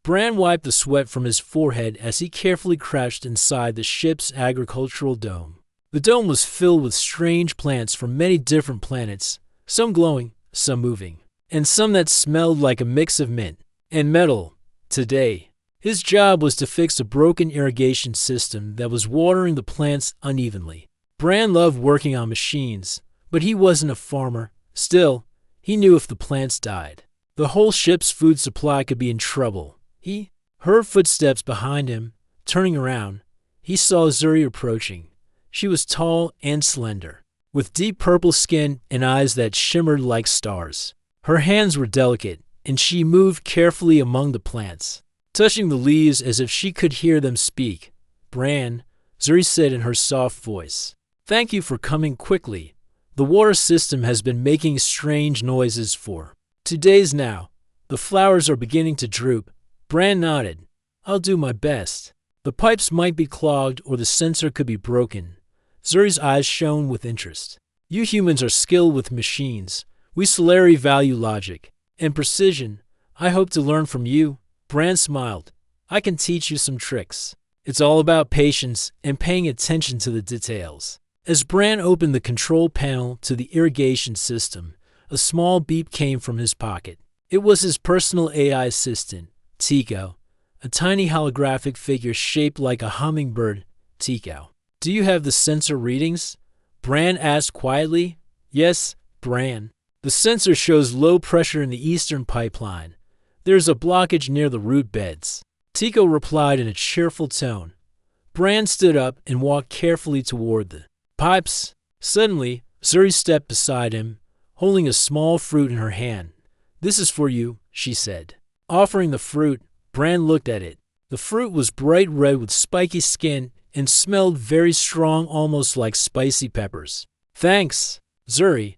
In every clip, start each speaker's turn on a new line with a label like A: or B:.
A: Bran wiped the sweat from his forehead as he carefully crouched inside the ship's agricultural dome. The dome was filled with strange plants from many different planets, some glowing, some moving, and some that smelled like a mix of mint and metal. Today, his job was to fix a broken irrigation system that was watering the plants unevenly. Bran loved working on machines, but he wasn't a farmer. Still, he knew if the plants died, the whole ship's food supply could be in trouble. He heard footsteps behind him. Turning around, he saw Zuri approaching. She was tall and slender, with deep purple skin and eyes that shimmered like stars. Her hands were delicate, and she moved carefully among the plants, touching the leaves as if she could hear them speak. "Bran," Zuri said in her soft voice, "thank you for coming quickly. The water system has been making strange noises for 2 days now. The flowers are beginning to droop." Bran nodded. "I'll do my best. The pipes might be clogged or the sensor could be broken." Zuri's eyes shone with interest. "You humans are skilled with machines. We Solari value logic and precision. I hope to learn from you." Bran smiled. "I can teach you some tricks. It's all about patience and paying attention to the details." As Bran opened the control panel to the irrigation system, a small beep came from his pocket. It was his personal AI assistant, Tico, a tiny holographic figure shaped like a hummingbird. "Tico, do you have the sensor readings?" Bran asked quietly. "Yes, Bran. The sensor shows low pressure in the eastern pipeline. There's a blockage near the root beds." Tico replied in a cheerful tone. Bran stood up and walked carefully toward the pipes. Suddenly, Zuri stepped beside him, holding a small fruit in her hand. "This is for you," she said. Offering the fruit, Bran looked at it. The fruit was bright red with spiky skin and smelled very strong, almost like spicy peppers. "Thanks, Zuri.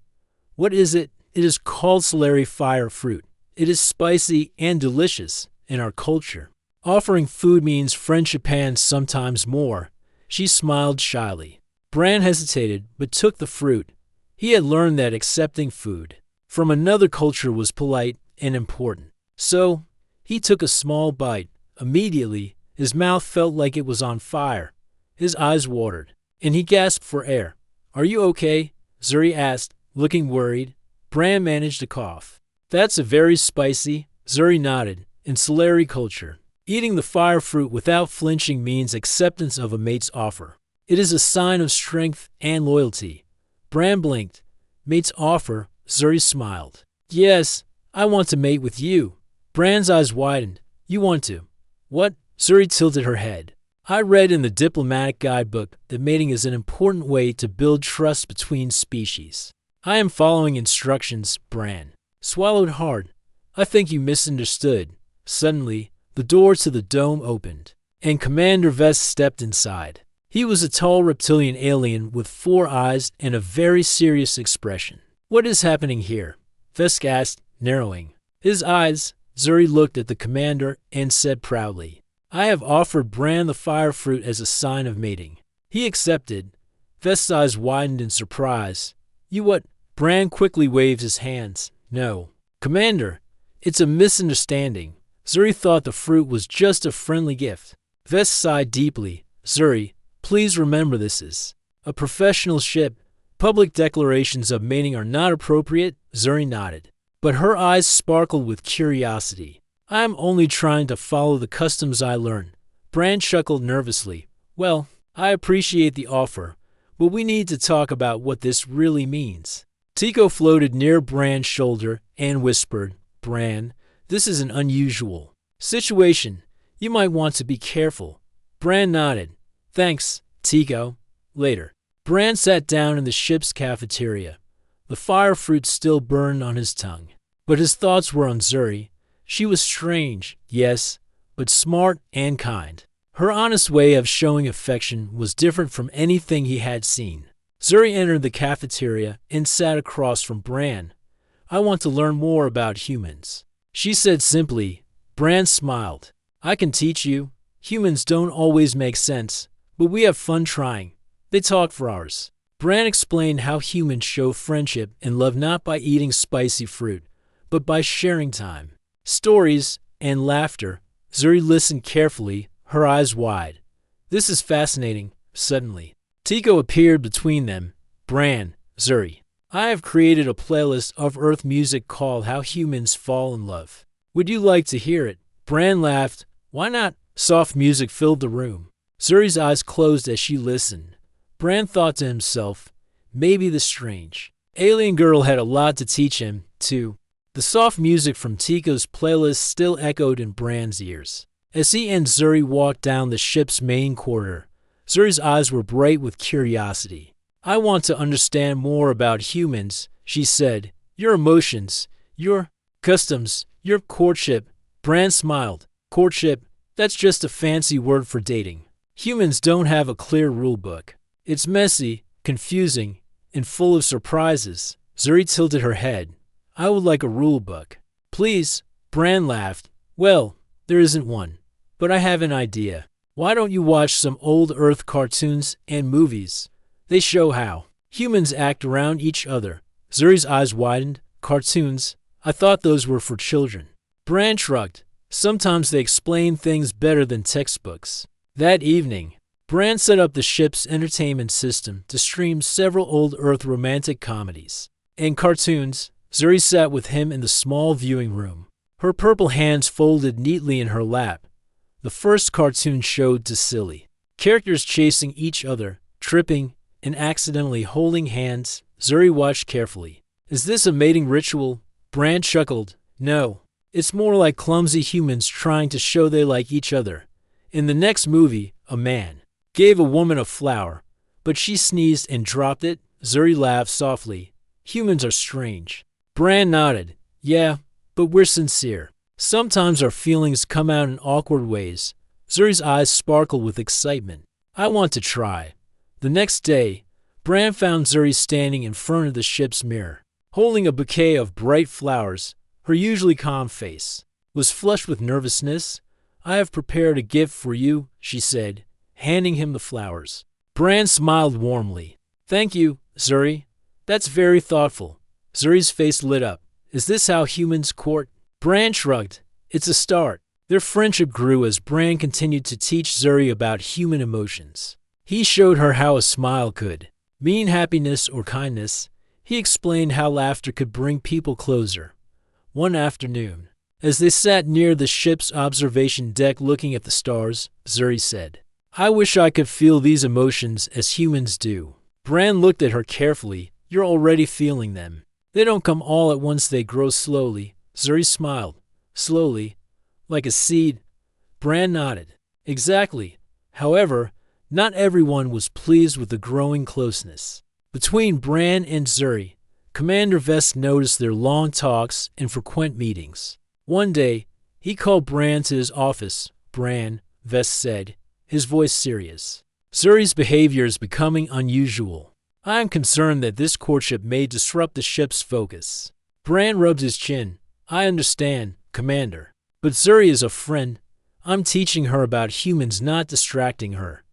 A: What is it?" "It is called Solari fire fruit. It is spicy and delicious in our culture. Offering food means friendship and sometimes more." She smiled shyly. Bran hesitated, but took the fruit. He had learned that accepting food from another culture was polite and important. So, he took a small bite. Immediately, his mouth felt like it was on fire. His eyes watered, and he gasped for air. "Are you okay?" Zuri asked, looking worried. Bran managed a cough. "That's a very spicy," Zuri nodded. "In Solari culture, eating the fire fruit without flinching means acceptance of a mate's offer. It is a sign of strength and loyalty." Bran blinked. "Mate's offer?" Zuri smiled. "Yes, I want to mate with you." Bran's eyes widened. "You want to? What?" Zuri tilted her head. "I read in the diplomatic guidebook that mating is an important way to build trust between species." "I am following instructions," Bran swallowed hard. "I think you misunderstood." Suddenly, the door to the dome opened, and Commander Vest stepped inside. He was a tall reptilian alien with 4 eyes and a very serious expression. "What is happening here?" Vest asked, narrowing his eyes. Zuri looked at the commander and said proudly, "I have offered Bran the fire fruit as a sign of mating." He accepted. Vest's eyes widened in surprise. "You what?" Bran quickly waved his hands. "No, Commander, it's a misunderstanding." Zuri thought the fruit was just a friendly gift. Vest sighed deeply. "Zuri, please remember this is a professional ship. Public declarations of mating are not appropriate." Zuri nodded, but her eyes sparkled with curiosity. "I am only trying to follow the customs I learned." Bran chuckled nervously. "Well, I appreciate the offer, but we need to talk about what this really means." Tico floated near Bran's shoulder and whispered, "Bran, this is an unusual situation. You might want to be careful." Bran nodded. "Thanks, Tico. Later." Bran sat down in the ship's cafeteria. The fire fruit still burned on his tongue, but his thoughts were on Zuri. She was strange, yes, but smart and kind. Her honest way of showing affection was different from anything he had seen. Zuri entered the cafeteria and sat across from Bran. "I want to learn more about humans," she said simply. Bran smiled. "I can teach you. Humans don't always make sense, but we have fun trying." They talked for hours. Bran explained how humans show friendship and love not by eating spicy fruit, but by sharing time, stories, and laughter. Zuri listened carefully, her eyes wide. This is fascinating. Suddenly, Tico appeared between them. Bran, Zuri, I have created a playlist of Earth music called How Humans Fall in Love. Would you like to hear it? Bran laughed. Why not? Soft music filled the room. Zuri's eyes closed as she listened. Bran thought to himself, maybe the strange alien girl had a lot to teach him, too. The soft music from Tico's playlist still echoed in Bran's ears. As he and Zuri walked down the ship's main corridor, Zuri's eyes were bright with curiosity. I want to understand more about humans, she said. Your emotions, your customs, your courtship. Bran smiled. Courtship, that's just a fancy word for dating. Humans don't have a clear rule book. It's messy, confusing, and full of surprises. Zuri tilted her head. I would like a rule book. Please, Bran laughed. Well, there isn't one. But I have an idea. Why don't you watch some old Earth cartoons and movies? They show how humans act around each other. Zuri's eyes widened. Cartoons? I thought those were for children. Bran shrugged. Sometimes they explain things better than textbooks. That evening, Bran set up the ship's entertainment system to stream several old Earth romantic comedies and cartoons. Zuri sat with him in the small viewing room, her purple hands folded neatly in her lap. The first cartoon showed Silly characters chasing each other, tripping, and accidentally holding hands. Zuri watched carefully. Is this a mating ritual? Bran chuckled. No, it's more like clumsy humans trying to show they like each other. In the next movie, a man gave a woman a flower, but she sneezed and dropped it. Zuri laughed softly. Humans are strange. Bran nodded. Yeah, but we're sincere. Sometimes our feelings come out in awkward ways. Zuri's eyes sparkled with excitement. I want to try. The next day, Bran found Zuri standing in front of the ship's mirror, holding a bouquet of bright flowers. Her usually calm face was flushed with nervousness. I have prepared a gift for you, she said, handing him the flowers. Bran smiled warmly. Thank you, Zuri. That's very thoughtful. Zuri's face lit up. Is this how humans court? Bran shrugged. It's a start. Their friendship grew as Bran continued to teach Zuri about human emotions. He showed her how a smile could mean happiness or kindness. He explained how laughter could bring people closer. One afternoon, as they sat near the ship's observation deck looking at the stars, Zuri said, I wish I could feel these emotions as humans do. Bran looked at her carefully. You're already feeling them. They don't come all at once, they grow slowly. Zuri smiled. Slowly, like a seed. Bran nodded. Exactly. However, not everyone was pleased with the growing closeness between Bran and Zuri. Commander Vest noticed their long talks and frequent meetings. One day, he called Bran to his office. Bran, Vest said, his voice serious. Zuri's behavior is becoming unusual. I am concerned that this courtship may disrupt the ship's focus. Bran rubbed his chin. I understand, Commander. But Zuri is a friend. I'm teaching her about humans, not distracting her.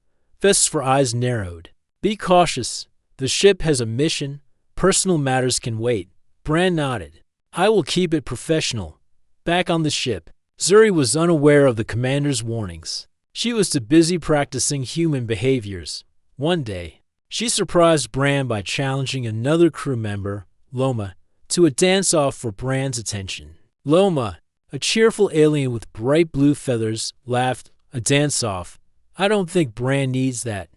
A: Vest's eyes narrowed. Be cautious. The ship has a mission. Personal matters can wait. Bran nodded. I will keep it professional. Back on the ship, Zuri was unaware of the commander's warnings. She was too busy practicing human behaviors. One day, she surprised Bran by challenging another crew member, Loma, to a dance-off for Bran's attention. Loma, a cheerful alien with bright blue feathers, laughed. A dance-off? I don't think Bran needs that.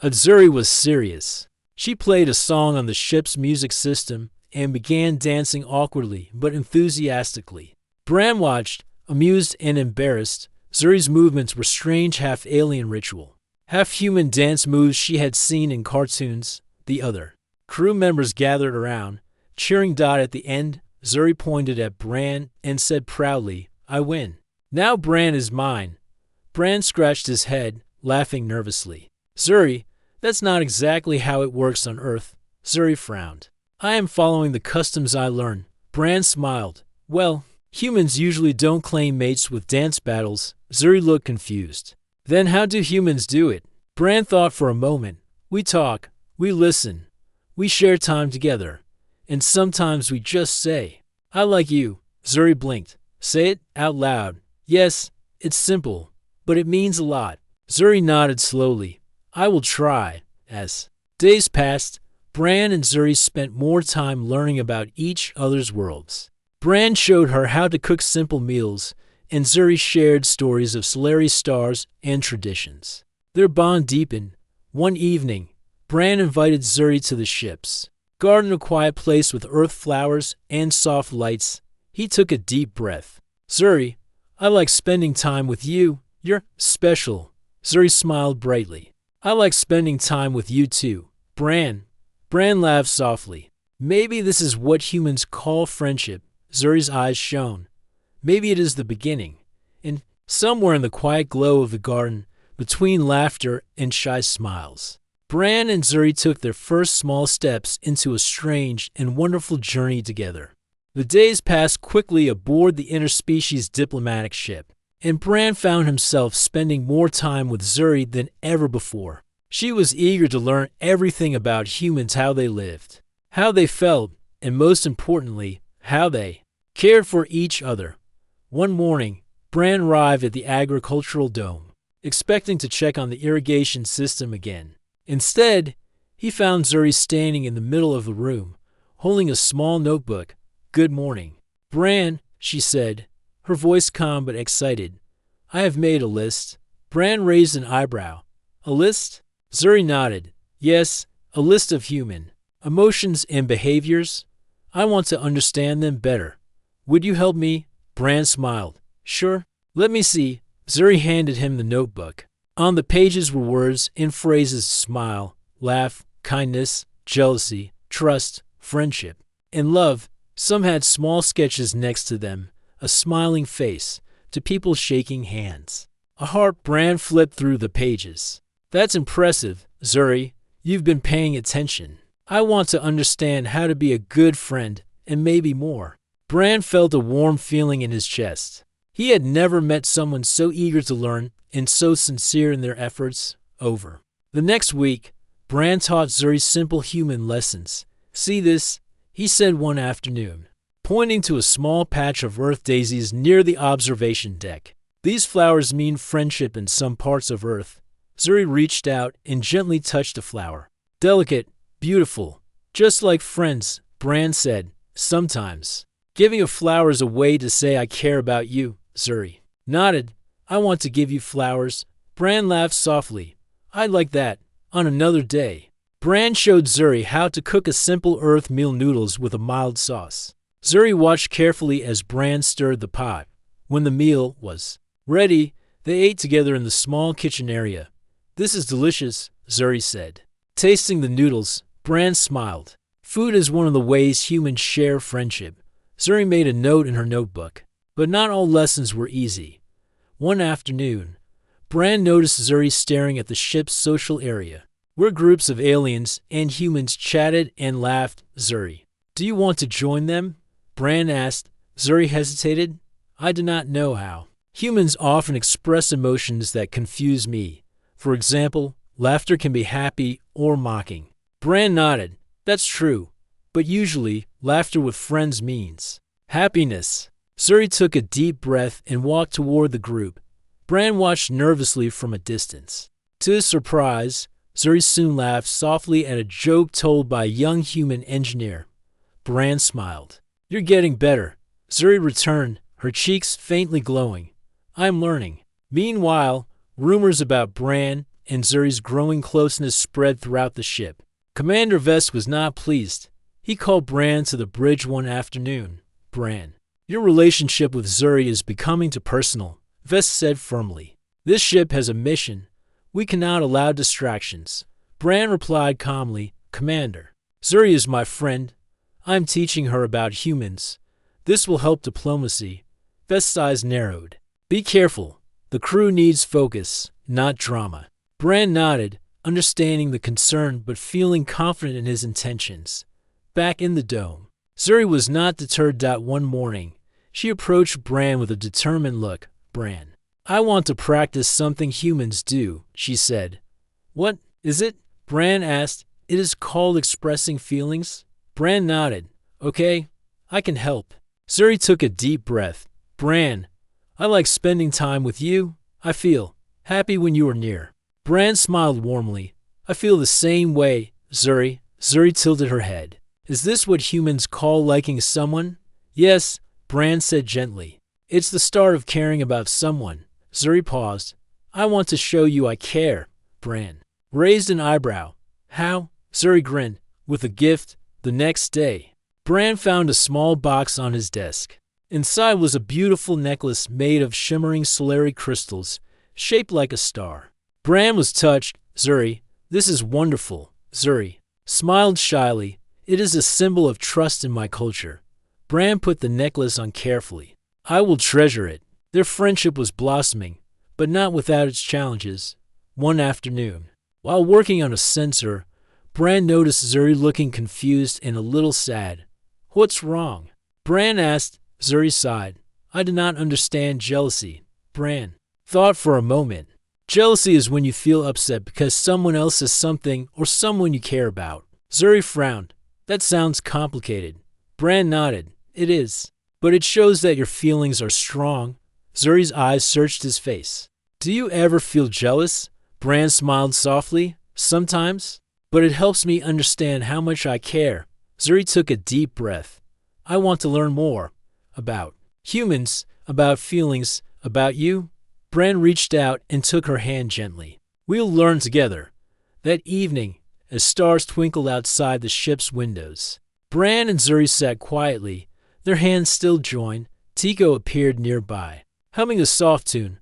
A: Zuri was serious. She played a song on the ship's music system and began dancing awkwardly but enthusiastically. Bran watched, amused and embarrassed. Zuri's movements were strange half-alien ritual, half-human dance moves she had seen in cartoons. The other crew members gathered around, cheering. At the end, Zuri pointed at Bran and said proudly, I win. Now Bran is mine. Bran scratched his head, laughing nervously. Zuri, that's not exactly how it works on Earth. Zuri frowned. I am following the customs I learned. Bran smiled. Well, humans usually don't claim mates with dance battles. Zuri looked confused. Then how do humans do it? Bran thought for a moment. We talk, we listen, we share time together, and sometimes we just say, I like you. Zuri blinked. Say it out loud. Yes, It's simple, but it means a lot. Zuri nodded slowly. I will try. As days passed, Bran and Zuri spent more time learning about each other's worlds. Bran showed her how to cook simple meals, and Zuri shared stories of Solari stars and traditions. Their bond deepened. One evening, Bran invited Zuri to the ships. Garden a quiet place with earth flowers and soft lights. He took a deep breath. Zuri, I like spending time with you. You're special. Zuri smiled brightly. I like spending time with you too. Bran laughed softly. Maybe this is what humans call friendship. Zuri's eyes shone. Maybe it is the beginning. And somewhere in the quiet glow of the garden, between laughter and shy smiles, Bran and Zuri took their first small steps into a strange and wonderful journey together. The days passed quickly aboard the interspecies diplomatic ship, and Bran found himself spending more time with Zuri than ever before. She was eager to learn everything about humans, how they lived, how they felt, and most importantly, how they cared for each other. One morning, Bran arrived at the agricultural dome, expecting to check on the irrigation system again. Instead, he found Zuri standing in the middle of the room, holding a small notebook. Good morning. Bran, she said, her voice calm but excited. I have made a list. Bran raised an eyebrow. A list? Zuri nodded. Yes, a list of human emotions and behaviors. I want to understand them better. Would you help me? Bran smiled. Sure. Let me see. Zuri handed him the notebook. On the pages were words and phrases: smile, laugh, kindness, jealousy, trust, friendship, and love. Some had small sketches next to them, a smiling face, to people shaking hands. A heart. Bran flipped through the pages. That's impressive, Zuri. You've been paying attention. I want to understand how to be a good friend, and maybe more. Bran felt a warm feeling in his chest. He had never met someone so eager to learn and so sincere in their efforts. Over the next week, Bran taught Zuri simple human lessons. See this? He said one afternoon, pointing to a small patch of earth daisies near the observation deck. These flowers mean friendship in some parts of Earth. Zuri reached out and gently touched a flower. Delicate, beautiful, just like friends, Bran said. Sometimes giving a flower is a way to say I care about you. Zuri nodded. I want to give you flowers. Bran laughed softly. I'd like that. On another day, Bran showed Zuri how to cook a simple earth meal: noodles with a mild sauce. Zuri watched carefully as Bran stirred the pot. When the meal was ready, they ate together in the small kitchen area. This is delicious, Zuri said. Tasting the noodles, Bran smiled. Food is one of the ways humans share friendship. Zuri made a note in her notebook. But not all lessons were easy. One afternoon, Bran noticed Zuri staring at the ship's social area, where groups of aliens and humans chatted and laughed. Zuri, do you want to join them? Bran asked. Zuri hesitated. I do not know how. Humans often express emotions that confuse me. For example, laughter can be happy or mocking. Bran nodded. That's true, but usually laughter with friends means happiness. Zuri took a deep breath and walked toward the group. Bran watched nervously from a distance. To his surprise, Zuri soon laughed softly at a joke told by a young human engineer. Bran smiled. You're getting better. Zuri returned, her cheeks faintly glowing. I'm learning. Meanwhile, rumors about Bran and Zuri's growing closeness spread throughout the ship. Commander Vest was not pleased. He called Bran to the bridge one afternoon. Bran, your relationship with Zuri is becoming too personal, Vest said firmly. This ship has a mission. We cannot allow distractions. Bran replied calmly, Commander, Zuri is my friend. I'm teaching her about humans. This will help diplomacy. Vest's eyes narrowed. Be careful. The crew needs focus, not drama. Bran nodded, understanding the concern but feeling confident in his intentions. Back in the dome, Zuri was not deterred. One morning, she approached Bran with a determined look. Bran, I want to practice something humans do, she said. What is it? Bran asked. It is called expressing feelings. Bran nodded. Okay, I can help. Zuri took a deep breath. Bran, I like spending time with you. I feel happy when you are near. Bran smiled warmly. I feel the same way, Zuri. Zuri tilted her head. Is this what humans call liking someone? Yes, Bran said gently. It's the start of caring about someone. Zuri paused. I want to show you I care. Bran raised an eyebrow. How? Zuri grinned. With a gift. The next day, Bran found a small box on his desk. Inside was a beautiful necklace made of shimmering solari crystals, shaped like a star. Bran was touched. Zuri, this is wonderful. Zuri smiled shyly. It is a symbol of trust in my culture. Bran put the necklace on carefully. I will treasure it. Their friendship was blossoming, but not without its challenges. One afternoon, while working on a sensor, Bran noticed Zuri looking confused and a little sad. What's wrong? Bran asked. Zuri sighed. I do not understand jealousy. Bran thought for a moment. Jealousy is when you feel upset because someone else has something or someone you care about. Zuri frowned. That sounds complicated. Bran nodded. It is. But it shows that your feelings are strong. Zuri's eyes searched his face. Do you ever feel jealous? Bran smiled softly. Sometimes. But it helps me understand how much I care. Zuri took a deep breath. I want to learn more. About humans, about feelings, about you. Bran reached out and took her hand gently. We'll learn together. That evening, as stars twinkled outside the ship's windows, Bran and Zuri sat quietly, their hands still joined. Tico appeared nearby, humming a soft tune.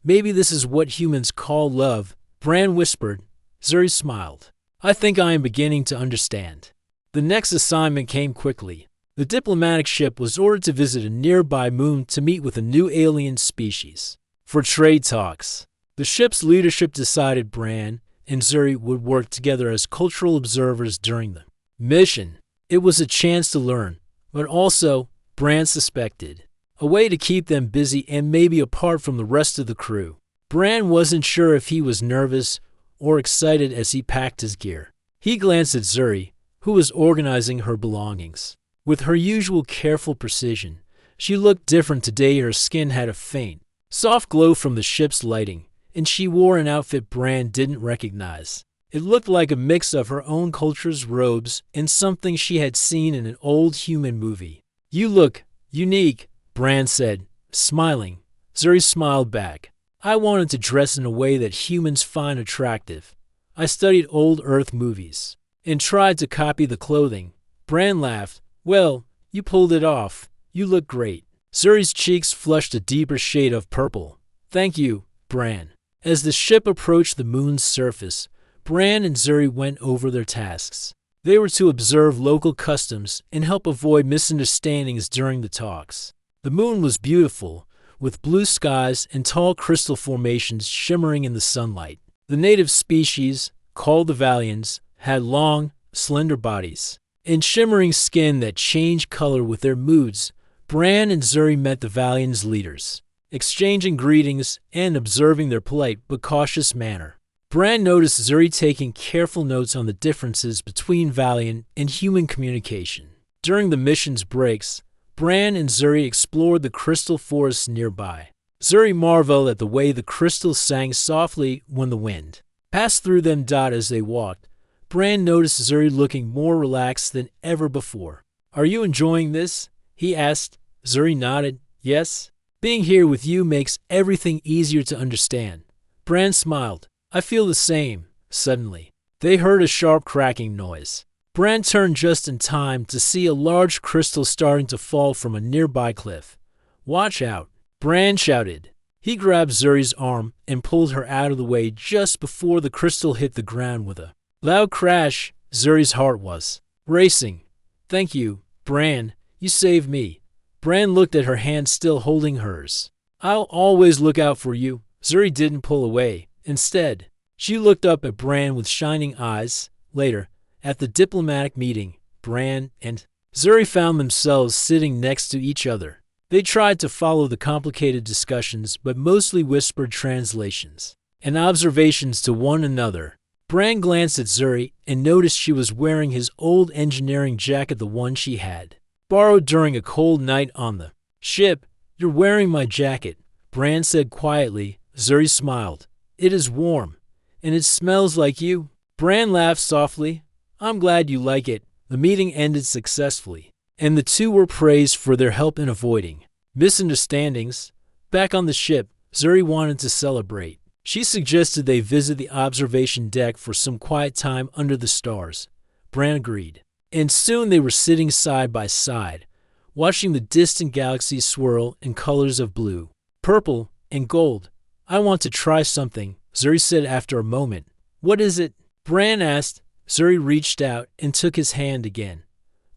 A: Maybe this is what humans call love, Bran whispered. Zuri smiled. I think I am beginning to understand. The next assignment came quickly. The diplomatic ship was ordered to visit a nearby moon to meet with a new alien species for trade talks. The ship's leadership decided Bran and Zuri would work together as cultural observers during the mission. It was a chance to learn, but also, Bran suspected, a way to keep them busy and maybe apart from the rest of the crew. Bran wasn't sure if he was nervous or excited as he packed his gear. He glanced at Zuri, who was organizing her belongings. With her usual careful precision, she looked different today. Her skin had a faint, soft glow from the ship's lighting, and she wore an outfit Bran didn't recognize. It looked like a mix of her own culture's robes and something she had seen in an old human movie. You look unique, Bran said, smiling. Zuri smiled back. I wanted to dress in a way that humans find attractive. I studied old Earth movies and tried to copy the clothing. Bran laughed. Well, you pulled it off. You look great. Zuri's cheeks flushed a deeper shade of purple. Thank you, Bran. As the ship approached the moon's surface, Bran and Zuri went over their tasks. They were to observe local customs and help avoid misunderstandings during the talks. The moon was beautiful, with blue skies and tall crystal formations shimmering in the sunlight. The native species, called the Valians, had long, slender bodies and shimmering skin that changed color with their moods. Bran and Zuri met the Valians' leaders, exchanging greetings and observing their polite but cautious manner. Bran noticed Zuri taking careful notes on the differences between Valian and human communication. During the mission's breaks, Bran and Zuri explored the crystal forests nearby. Zuri marveled at the way the crystals sang softly when the wind passed through them. As they walked, Bran noticed Zuri looking more relaxed than ever before. Are you enjoying this? He asked. Zuri nodded. Yes. Being here with you makes everything easier to understand. Bran smiled. I feel the same. Suddenly, they heard a sharp cracking noise. Bran turned just in time to see a large crystal starting to fall from a nearby cliff. Watch out, Bran shouted. He grabbed Zuri's arm and pulled her out of the way just before the crystal hit the ground with a loud crash. Zuri's heart was racing. Thank you, Bran. You saved me. Bran looked at her hand still holding hers. I'll always look out for you. Zuri didn't pull away. Instead, she looked up at Bran with shining eyes. Later, at the diplomatic meeting, Bran and Zuri found themselves sitting next to each other. They tried to follow the complicated discussions but mostly whispered translations and observations to one another. Bran glanced at Zuri and noticed she was wearing his old engineering jacket, the one she had borrowed during a cold night on the ship. You're wearing my jacket, Bran said quietly. Zuri smiled. It is warm, and it smells like you. Bran laughed softly. I'm glad you like it. The meeting ended successfully, and the two were praised for their help in avoiding misunderstandings. Back on the ship, Zuri wanted to celebrate. She suggested they visit the observation deck for some quiet time under the stars. Bran agreed, and soon they were sitting side by side, watching the distant galaxies swirl in colors of blue, purple, and gold. I want to try something, Zuri said after a moment. What is it? Bran asked. Zuri reached out and took his hand again.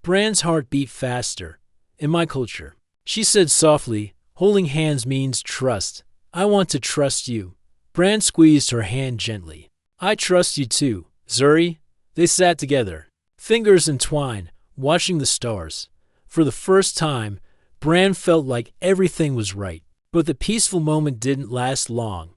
A: Bran's heart beat faster. In my culture, she said softly, holding hands means trust. I want to trust you. Bran squeezed her hand gently. I trust you too, Zuri. They sat together, fingers entwined, watching the stars. For the first time, Bran felt like everything was right. But the peaceful moment didn't last long.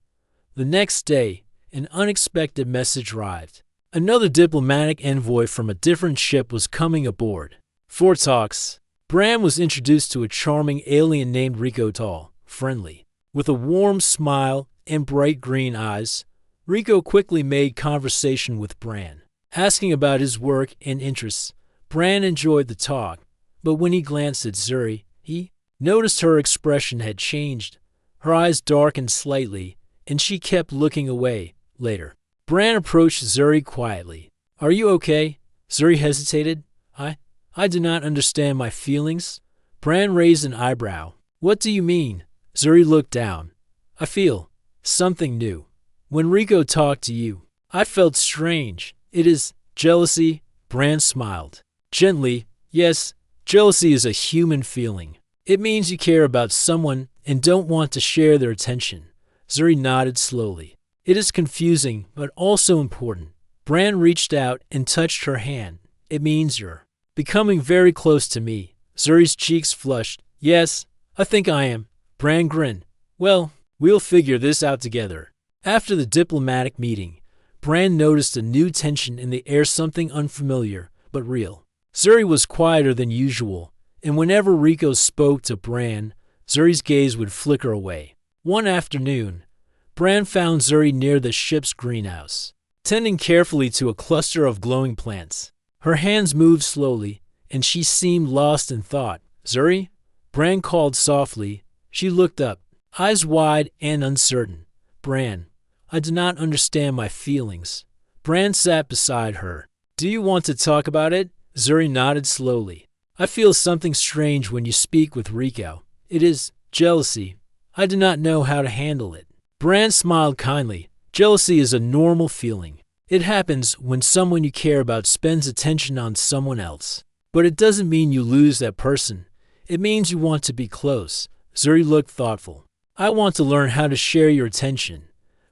A: The next day, an unexpected message arrived. Another diplomatic envoy from a different ship was coming aboard. For talks, Bran was introduced to a charming alien named Rico, tall, friendly, with a warm smile and bright green eyes. Rico quickly made conversation with Bran, asking about his work and interests. Bran enjoyed the talk, but when he glanced at Zuri, he noticed her expression had changed. Her eyes darkened slightly, and she kept looking away. Later, Bran approached Zuri quietly. Are you okay? Zuri hesitated. I do not understand my feelings. Bran raised an eyebrow. What do you mean? Zuri looked down. I feel something new. When Rico talked to you, I felt strange. It is jealousy. Bran smiled. Gently, yes, jealousy is a human feeling. It means you care about someone and don't want to share their attention. Zuri nodded slowly. It is confusing, but also important. Bran reached out and touched her hand. It means you're becoming very close to me. Zuri's cheeks flushed. Yes, I think I am. Bran grinned. Well, we'll figure this out together. After the diplomatic meeting, Bran noticed a new tension in the air, something unfamiliar, but real. Zuri was quieter than usual, and whenever Rico spoke to Bran, Zuri's gaze would flicker away. One afternoon, Bran found Zuri near the ship's greenhouse, tending carefully to a cluster of glowing plants. Her hands moved slowly, and she seemed lost in thought. Zuri? Bran called softly. She looked up, eyes wide and uncertain. Bran, I do not understand my feelings. Bran sat beside her. Do you want to talk about it? Zuri nodded slowly. I feel something strange when you speak with Rico. It is jealousy. I do not know how to handle it. Bran smiled kindly. Jealousy is a normal feeling. It happens when someone you care about spends attention on someone else. But it doesn't mean you lose that person. It means you want to be close. Zuri looked thoughtful. I want to learn how to share your attention.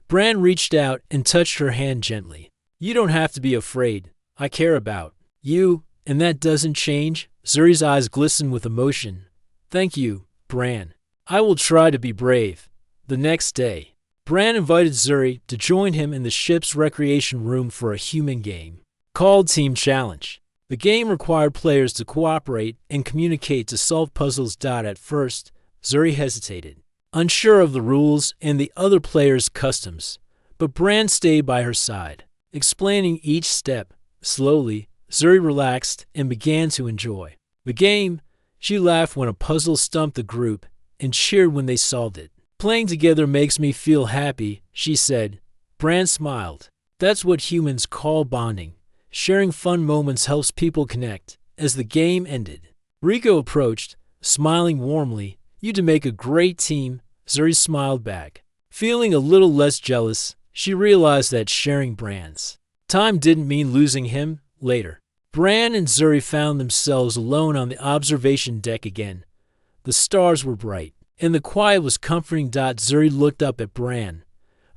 A: Bran reached out and touched her hand gently. You don't have to be afraid. I care about you, and that doesn't change. Zuri's eyes glistened with emotion. Thank you, Bran. I will try to be brave. The next day, Bran invited Zuri to join him in the ship's recreation room for a human game called Team Challenge. The game required players to cooperate and communicate to solve puzzles. At first, Zuri hesitated, unsure of the rules and the other players' customs, but Bran stayed by her side, explaining each step. Slowly, Zuri relaxed and began to enjoy the game. She laughed when a puzzle stumped the group and cheered when they solved it. Playing together makes me feel happy, she said. Bran smiled. That's what humans call bonding. Sharing fun moments helps people connect. As the game ended, Rico approached, smiling warmly. You two make a great team. Zuri smiled back. Feeling a little less jealous, she realized that sharing Bran's time didn't mean losing him. Later, Bran and Zuri found themselves alone on the observation deck again. The stars were bright, and the quiet was comforting. Zuri looked up at Bran.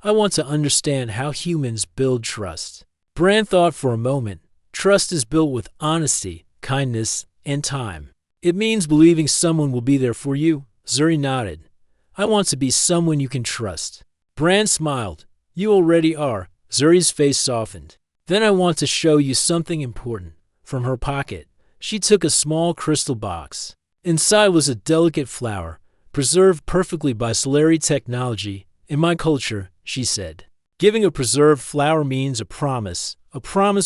A: I want to understand how humans build trust. Bran thought for a moment. Trust is built with honesty, kindness, and time. It means believing someone will be there for you. Zuri nodded. I want to be someone you can trust. Bran smiled. You already are. Zuri's face softened. Then I want to show you something important. From her pocket, she took a small crystal box. Inside was a delicate flower. preserved perfectly by Solari technology. In my culture, she said, giving a preserved flower means a promise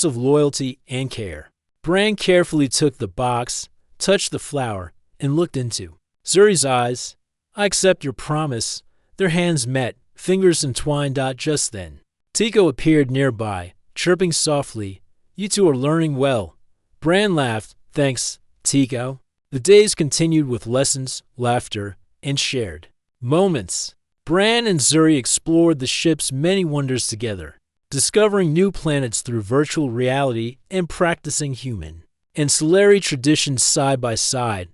A: of loyalty and care. Bran carefully took the box, touched the flower, and looked into Zuri's eyes. I accept your promise. Their hands met, fingers entwined. Just then, Tico appeared nearby, chirping softly. You two are learning well. Bran laughed. Thanks, Tico. The days continued with lessons, laughter, and shared moments. Bran and Zuri explored the ship's many wonders together, discovering new planets through virtual reality and practicing human and Solari traditions side by side.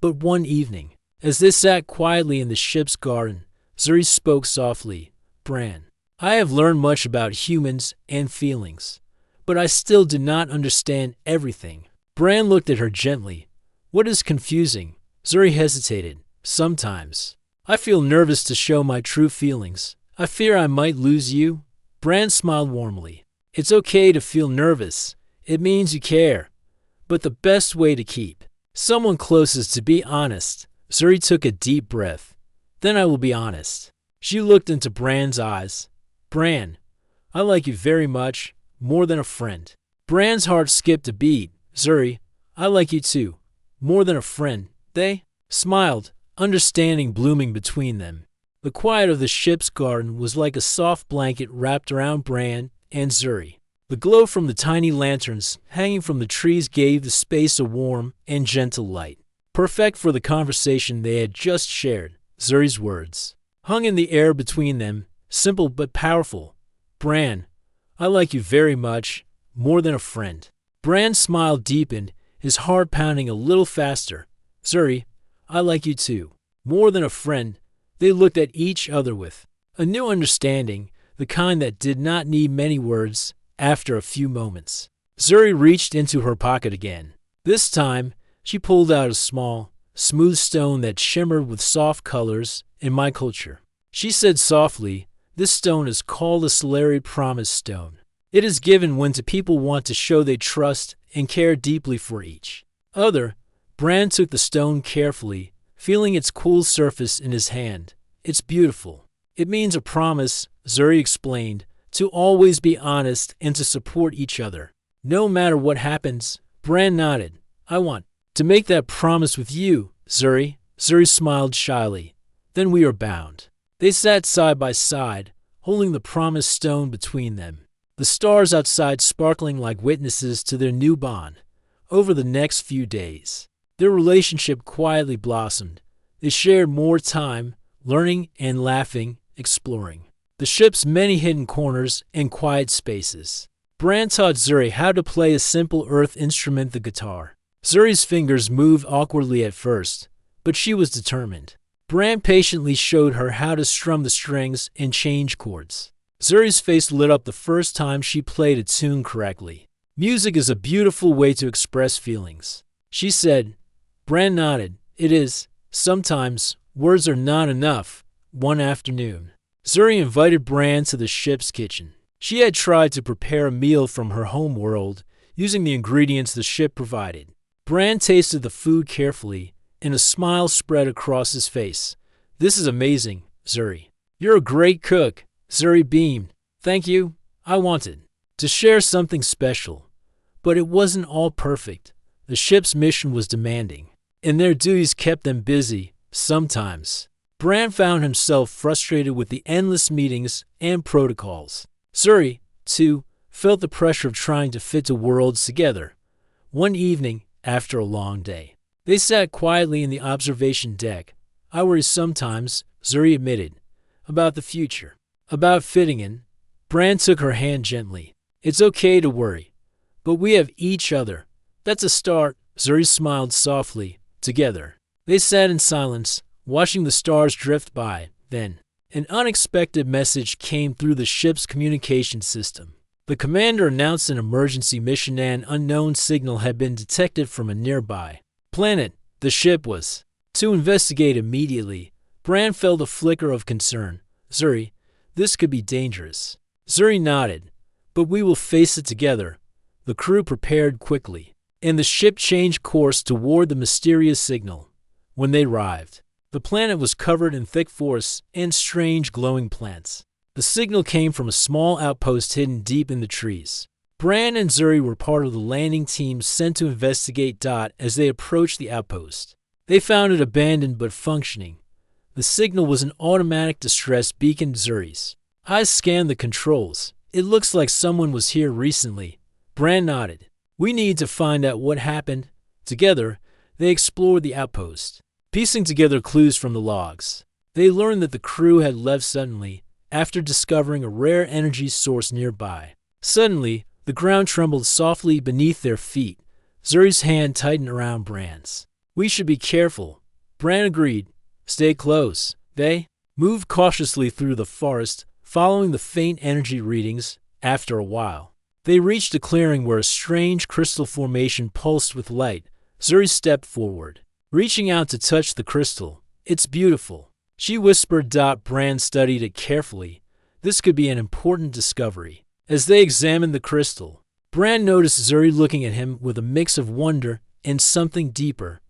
A: But one evening, as they sat quietly in the ship's garden, Zuri spoke softly. Bran, I have learned much about humans and feelings, but I still do not understand everything. Bran looked at her gently. What is confusing? Zuri hesitated. Sometimes I feel nervous to show my true feelings. I fear I might lose you. Bran smiled warmly. It's okay to feel nervous. It means you care. But the best way to keep someone close is to be honest. Zuri took a deep breath. Then I will be honest. She looked into Bran's eyes. Bran, I like you very much, more than a friend. Bran's heart skipped a beat. Zuri, I like you too, more than a friend. They smiled, understanding blooming between them. The quiet of the ship's garden was like a soft blanket wrapped around Bran and Zuri. The glow from the tiny lanterns hanging from the trees gave the space a warm and gentle light, perfect for the conversation they had just shared. Zuri's words hung in the air between them, simple but powerful. Bran, I like you very much, more than a friend. Bran's smile deepened, his heart pounding a little faster. Zuri, I like you too, more than a friend. They looked at each other with a new understanding, the kind that did not need many words. After a few moments, Zuri reached into her pocket again. This time, she pulled out a small, smooth stone that shimmered with soft colors. In my culture, she said softly, this stone is called the Solari Promise Stone. It is given when two people want to show they trust and care deeply for each other. Bran took the stone carefully, feeling its cool surface in his hand. It's beautiful. It means a promise, Zuri explained, to always be honest and to support each other. No matter what happens. Bran nodded. I want to make that promise with you, Zuri. Zuri smiled shyly. Then we are bound. They sat side by side, holding the promise stone between them, the stars outside sparkling like witnesses to their new bond. Over the next few days, their relationship quietly blossomed. They shared more time, learning and laughing, exploring the ship's many hidden corners and quiet spaces. Bran taught Zuri how to play a simple earth instrument, the guitar. Zuri's fingers moved awkwardly at first, but she was determined. Bran patiently showed her how to strum the strings and change chords. Zuri's face lit up the first time she played a tune correctly. Music is a beautiful way to express feelings, she said. Bran nodded. It is. Sometimes words are not enough. One afternoon, Zuri invited Bran to the ship's kitchen. She had tried to prepare a meal from her home world using the ingredients the ship provided. Bran tasted the food carefully, and a smile spread across his face. This is amazing, Zuri. You're a great cook. Zuri beamed. Thank you. I wanted to share something special, but it wasn't all perfect. The ship's mission was demanding, and their duties kept them busy. Sometimes, Bran found himself frustrated with the endless meetings and protocols. Zuri, too, felt the pressure of trying to fit the worlds together. One evening, after a long day, they sat quietly in the observation deck. I worry sometimes, Zuri admitted, about the future, about fitting in. Bran took her hand gently. It's okay to worry, but we have each other. That's a start. Zuri smiled softly. Together, they sat in silence, watching the stars drift by. Then, an unexpected message came through the ship's communication system. The commander announced an emergency mission and an unknown signal had been detected from a nearby planet. The ship was to investigate immediately. Bran felt a flicker of concern. Zuri, this could be dangerous. Zuri nodded. But we will face it together. The crew prepared quickly, and the ship changed course toward the mysterious signal. When they arrived, The planet was covered in thick forests and strange glowing plants. The signal came from a small outpost hidden deep in the trees. Bran and Zuri were part of the landing team sent to investigate Dot as they approached the outpost. They found it abandoned but functioning. The signal was an automatic distress beacon. Zuri's eyes scanned the controls. It looks like someone was here recently. Bran nodded. We need to find out what happened. Together, they explored the outpost, piecing together clues from the logs. They learned that the crew had left suddenly after discovering a rare energy source nearby. Suddenly, the ground trembled softly beneath their feet. Zuri's hand tightened around Bran's. We should be careful. Bran agreed. Stay close. They moved cautiously through the forest, following the faint energy readings. After a while, they reached a clearing where a strange crystal formation pulsed with light. Zuri stepped forward, reaching out to touch the crystal. It's beautiful, she whispered. Bran studied it carefully. This could be an important discovery. As they examined the crystal, Bran noticed Zuri looking at him with a mix of wonder and something deeper.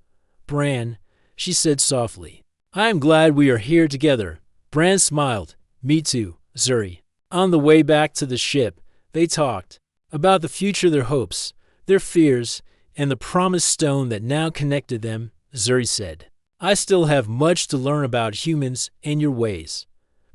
A: Bran, she said softly, I am glad we are here together. Bran smiled. Me too, Zuri. On the way back to the ship, they talked about the future, their hopes, their fears, and the promised stone that now connected them. Zuri said, I still have much to learn about humans and your ways,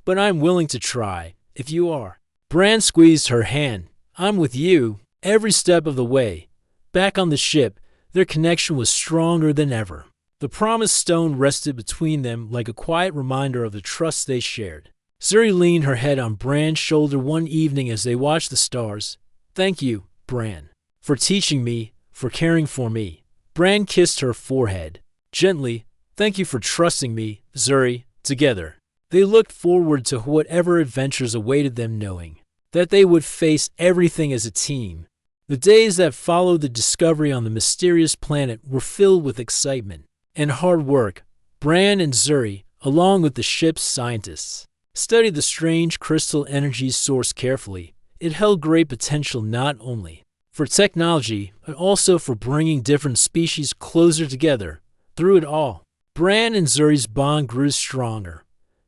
A: but I'm willing to try, if you are. Bran squeezed her hand. I'm with you, every step of the way. Back on the ship, their connection was stronger than ever. The promised stone rested between them like a quiet reminder of the trust they shared. Zuri leaned her head on Bran's shoulder one evening as they watched the stars. Thank you, Bran, for teaching me, for caring for me. Bran kissed her forehead. Gently, thank you for trusting me, Zuri. Together, they looked forward to whatever adventures awaited them, knowing that they would face everything as a team. The days that followed the discovery on the mysterious planet were filled with excitement and hard work. Bran and Zuri, along with the ship's scientists, studied the strange crystal energy source carefully. It held great potential not only for technology, but also for bringing different species closer together. Through it all, Bran and Zuri's bond grew stronger.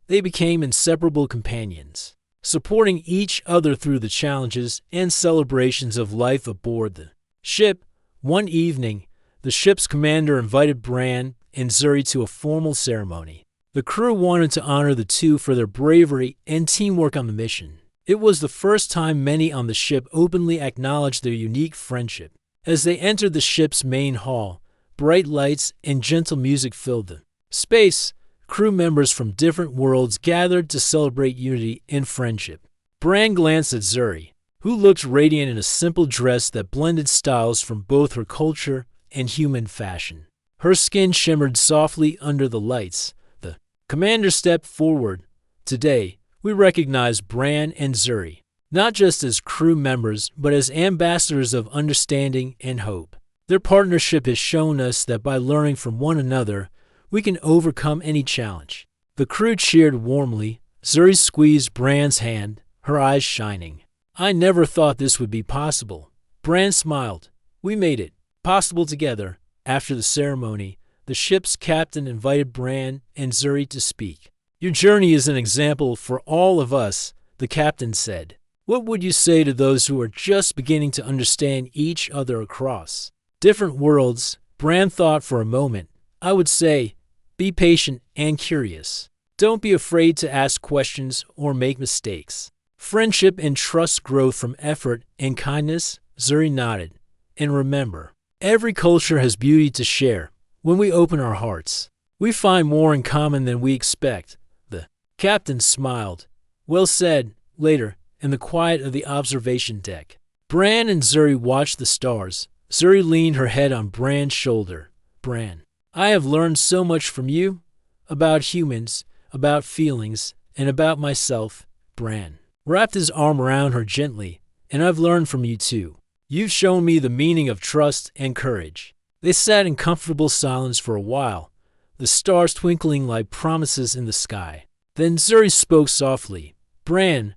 A: They became inseparable companions, supporting each other through the challenges and celebrations of life aboard the ship. One evening, the ship's commander invited Bran and Zuri to a formal ceremony. The crew wanted to honor the two for their bravery and teamwork on the mission. It was the first time many on the ship openly acknowledged their unique friendship. As they entered the ship's main hall, bright lights and gentle music filled the space. Crew members from different worlds gathered to celebrate unity and friendship. Bran glanced at Zuri, who looked radiant in a simple dress that blended styles from both her culture and human fashion. Her skin shimmered softly under the lights. The commander stepped forward. Today, we recognize Bran and Zuri, not just as crew members, but as ambassadors of understanding and hope. Their partnership has shown us that by learning from one another, we can overcome any challenge. The crew cheered warmly. Zuri squeezed Bran's hand, her eyes shining. I never thought this would be possible. Bran smiled. We made it possible together. After the ceremony, the ship's captain invited Bran and Zuri to speak. Your journey is an example for all of us, the captain said. What would you say to those who are just beginning to understand each other across different worlds? Bran thought for a moment. I would say, be patient and curious. Don't be afraid to ask questions or make mistakes. Friendship and trust grow from effort and kindness. Zuri nodded. And remember, every culture has beauty to share. When we open our hearts, we find more in common than we expect. The captain smiled. Well said. Later, in the quiet of the observation deck, Bran and Zuri watched the stars. Zuri leaned her head on Bran's shoulder. Bran, I have learned so much from you, about humans, about feelings, and about myself. Bran wrapped his arm around her gently. And I've learned from you too. You've shown me the meaning of trust and courage. They sat in comfortable silence for a while, the stars twinkling like promises in the sky. Then Zuri spoke softly. Bran,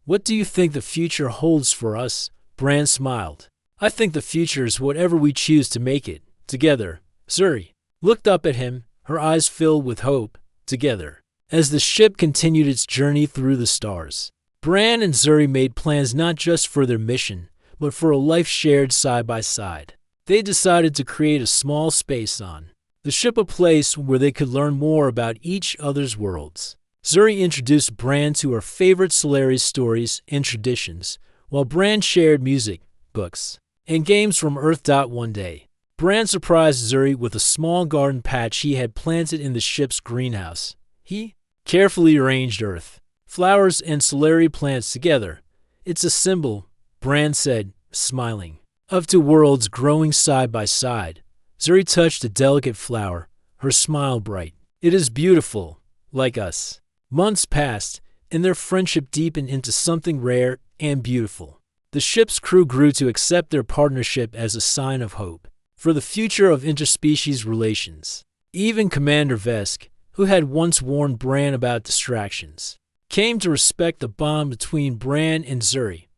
A: what do you think the future holds for us? Bran smiled. I think the future is whatever we choose to make it, together. Zuri looked up at him, her eyes filled with hope. together. As the ship continued its journey through the stars, Bran and Zuri made plans not just for their mission, but for a life shared side by side. They decided to create a small space on the ship, a place where they could learn more about each other's worlds. Zuri introduced Bran to her favorite Solari's stories and traditions, while Bran shared music, books, and games from Earth. One day, Bran surprised Zuri with a small garden patch he had planted in the ship's greenhouse. He carefully arranged earth, flowers, and Solari plants together. "It's a symbol," Bran said, smiling, "of two worlds growing side by side." Zuri touched a delicate flower, her smile bright. "It is beautiful, like us." Months passed, and their friendship deepened into something rare and beautiful. The ship's crew grew to accept their partnership as a sign of hope for the future of interspecies relations. Even Commander Vesk, who had once warned Bran about distractions, came to respect the bond between Bran and Zuri.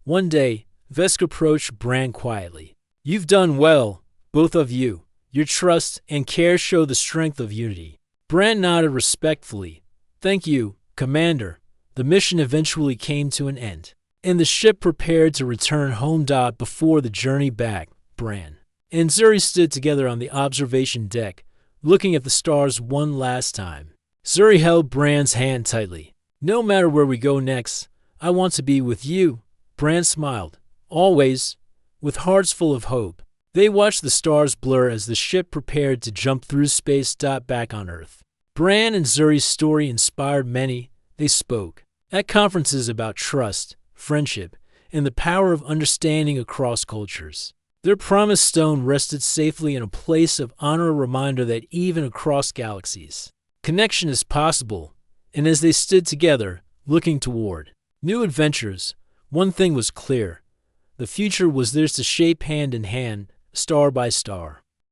A: One day, Vesk approached Bran quietly. "You've done well, both of you. Your trust and care show the strength of unity." Bran nodded respectfully. "Thank you, Commander." The mission eventually came to an end, and the ship prepared to return home. Before the journey back, Bran and Zuri stood together on the observation deck, looking at the stars one last time. Zuri held Bran's hand tightly. "No matter where we go next, I want to be with you." Bran smiled. "Always," with hearts full of hope. They watched the stars blur as the ship prepared to jump through space. Back on Earth, Bran and Zuri's story inspired many. They spoke at conferences about trust, friendship, and the power of understanding across cultures. Their promised stone rested safely in a place of honor, a reminder that even across galaxies, connection is possible. And as they stood together, looking toward new adventures, one thing was clear: the future was theirs to shape hand in hand, star by star.